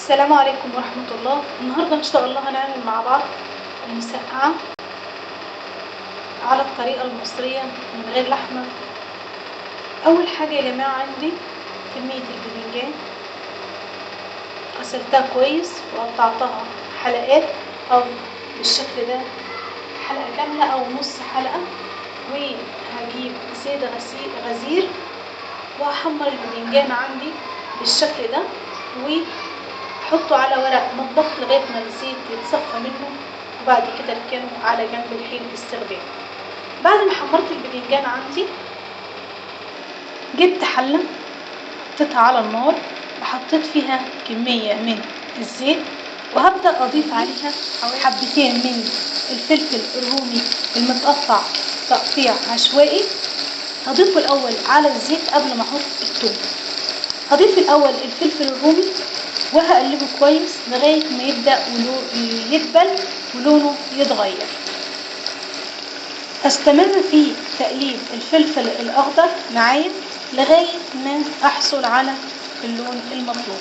السلام عليكم ورحمة الله. النهاردة إن شاء الله هنعمل مع بعض المسقعة على الطريقة المصرية من غير لحمة. أول حاجة يا جماعة عندي كمية الباذنجان، غسلتها كويس وقطعتها حلقات أو بالشكل ده حلقة كاملة أو نص حلقة، وهجيب زيت غزير وهحمر الباذنجان عندي بالشكل ده وحطه على ورق مطبخ لغاية ما الزيت يتصفى منه، وبعد كده اركنه على جنب لحين الاستخدام. بعد ما حمرت الباذنجان عندي جبت حلة حطيتها على النار وحطيت فيها كمية من الزيت، وهبدأ أضيف عليها حبتين من الفلفل الرومي المتقطع تقطيع عشوائي. هضيفه الأول على الزيت قبل ما أحط الثوم. هضيف الأول الفلفل الرومي وهقلبه كويس لغاية ما يبدأ يدبل ولونه يتغير. هستمر في تقليب الفلفل الأخضر معايا لغاية ما أحصل على اللون المطلوب.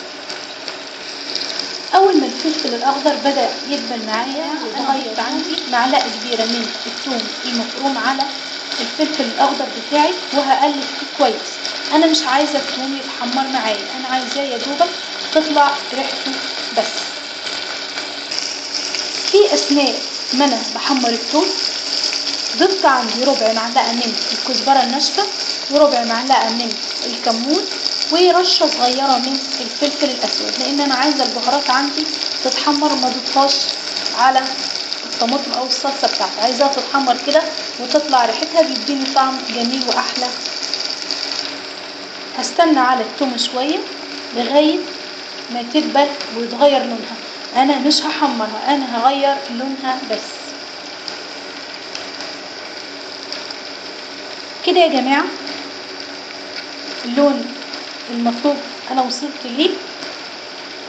أول ما الفلفل الأخضر بدأ يدبل معايا ويتغير عندي معلقة كبيرة من الثوم المفروم على الفلفل الأخضر بتاعي، وهقلب فيه كويس. أنا مش عايزة الثوم يتحمر معايا، أنا عايزاه يا دوبك تطلع ريحته بس. في أثناء ما أنا بحمر الثوم ضفت عندي ربع معلقة من الكزبرة الناشفة وربع معلقة من الكمون ورشة صغيرة من الفلفل الأسود، لأن أنا عايزة البهارات عندي تتحمر وما ضفهاش على الطماطم أو الصلصة بتاعتي، عايزاها تتحمر كده وتطلع ريحتها بيديني طعم جميل وأحلى. هستنى على الثوم شوية لغاية ما تدبل ويتغير لونها. أنا مش هحمرها، أنا هغير لونها بس كده يا جماعة. اللون المطلوب أنا وصلت ليه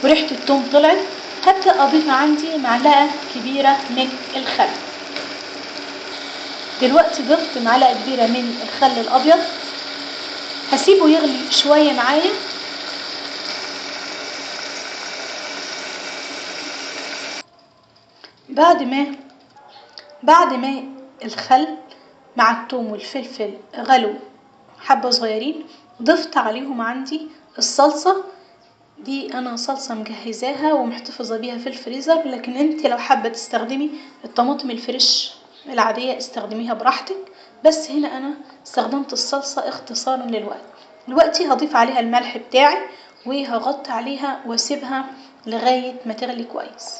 وريحة الثوم طلعت. هبدأ أضيف عندي معلقة كبيرة من الخل. دلوقتي ضفت معلقة كبيرة من الخل الأبيض، هسيبه يغلي شوية معايا. بعد ما الخل مع الثوم والفلفل غلوا حبة صغيرين، ضفت عليهم عندي الصلصة دي. انا صلصة مجهزاها ومحتفظة بيها في الفريزر، لكن انت لو حابة تستخدمي الطماطم الفريش العادية استخدميها براحتك، بس هنا انا استخدمت الصلصة اختصارا للوقت. دلوقتي هضيف عليها الملح بتاعي وهغطي عليها واسيبها لغاية ما تغلي كويس.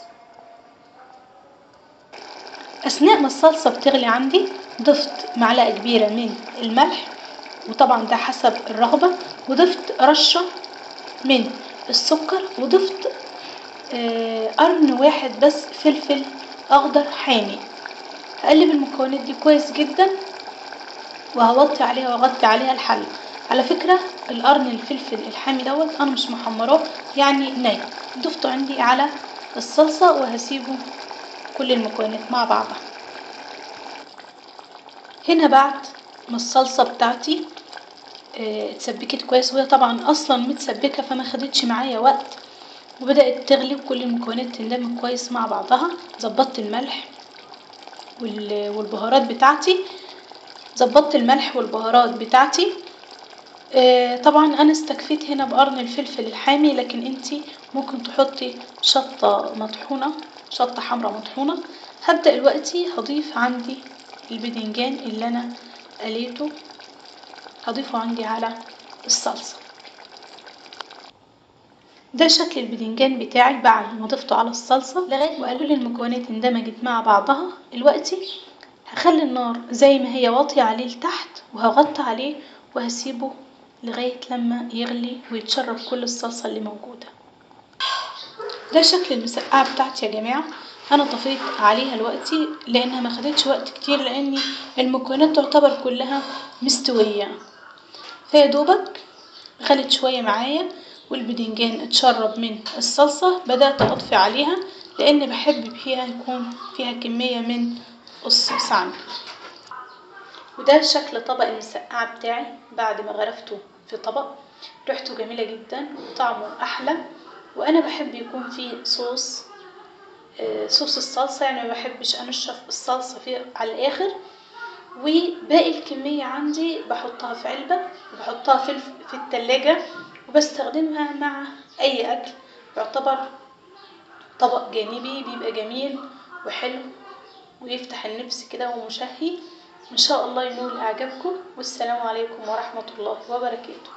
اثناء ما الصلصة بتغلي عندي ضفت معلقة كبيرة من الملح، وطبعا ده حسب الرغبة، وضفت رشة من السكر، وضفت قرن واحد بس فلفل اخضر حامي. هقلب المكونات دي كويس جدا وهوطي عليها واغطي عليها الحله. على فكرة القرن الفلفل الحامي دوت انا مش محمراه، يعني ناي ضفته عندي على الصلصة، وهسيبه كل المكونات مع بعضها. هنا بعد ما الصلصة بتاعتي اتسبكت كويس، وهي طبعا اصلا متسبكة فما خدتش معايا وقت، وبدأت تغلي وكل المكونات تندمج كويس مع بعضها. ظبطت الملح والبهارات بتاعتي. طبعا انا استكفيت هنا بقرن الفلفل الحامي، لكن انتي ممكن تحطي شطة حمراء مطحونة. هبدأ دلوقتي هضيف عندي الباذنجان اللي انا قليته، هضيفه عندي على الصلصة. ده شكل الباذنجان بتاعي بعد ما ضفته على الصلصة لغاية ما كل المكونات اندمجت مع بعضها. دلوقتي هخلي النار زي ما هي واطية عليه لتحت، وهغطي عليه وهسيبه لغاية لما يغلي ويتشرب كل الصلصة اللي موجودة. ده شكل المسقعة بتاعتي يا جماعة. انا طفيت عليها دلوقتي لانها ما خدتش وقت كتير، لان المكونات تعتبر كلها مستوية، فيا دوبك غلت شوية معايا والباذنجان اتشرب من الصلصة. بدأت اطفي عليها لان بحب فيها يكون فيها كمية من الصوص عندي. وده شكل طبق المسقعة بتاعي بعد ما غرفته في طبق. ريحته جميلة جدا وطعمه احلى، وأنا بحب يكون فيه صوص الصلصة، يعني ما بحبش أنشف الصلصة فيه على الآخر. وباقي الكمية عندي بحطها في علبة وبحطها في التلاجة وبستخدمها مع أي أكل. يعتبر طبق جانبي بيبقى جميل وحلو ويفتح النفس كده ومشهي. إن شاء الله ينول إعجابكم، والسلام عليكم ورحمة الله وبركاته.